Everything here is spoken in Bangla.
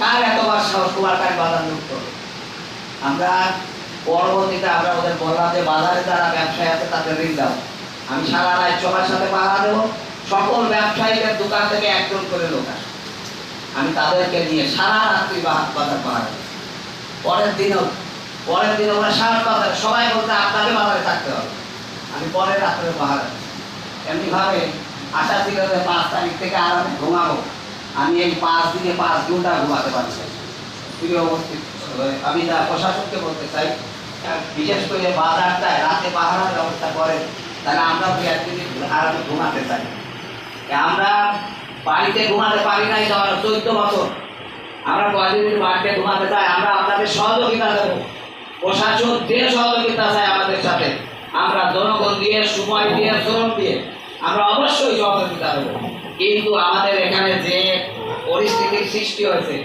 কার এতবার সাহস কুমারকার বাজার লুট করবে? আমরা পরবর্তীতে আমরা ওদের বললাম যে বাজারে যারা ব্যবসায়ী আছে তাদের ঋণ দাও। আমি সারা রাত সবার সাথে পাহারা দেবো, সকল ব্যবসায়ীদের দোকান থেকে একজন করে লোক আসে, আমি তাদেরকে নিয়ে সারা রাত্রি বাজার পাহারা দেবো। পরের দিনও ওরা সারা বাজারে সবাই বলতে আপনাকে বাজারে থাকতে হবে, আমি পরের রাত্রে পাহারা দেবো। এমনিভাবে আশা ছিল যে 5 তারিখ থেকে আরামে ঘুমাবো, আমি এই 5 দিনে 5 ঘন্টা ঘুমাতে পারছি। প্রিয় অবস্থিত, আমি যা প্রশাসনকে বলতে চাই, বিশেষ করে বাজারটায় রাতে পাহারার ব্যবস্থা করে, তাহলে আমরা একদিন আরামে ঘুমাতে চাই। আমরা বাড়িতে ঘুমাতে পারি নাই 14 বছর, আমরা কয়েকদিন বাড়িতে ঘুমাতে চাই। আমরা আপনাদের সহযোগিতা দেবো, প্রশাসন যে সহযোগিতা চাই আমাদের সাথে, আমরা জনগণ দিয়ে, সময় দিয়ে, শ্রম দিয়ে আমরা অবশ্যই সহযোগিতা দেবো। কিন্তু আমাদের এখানে যে পরিস্থিতির সৃষ্টি হয়েছে,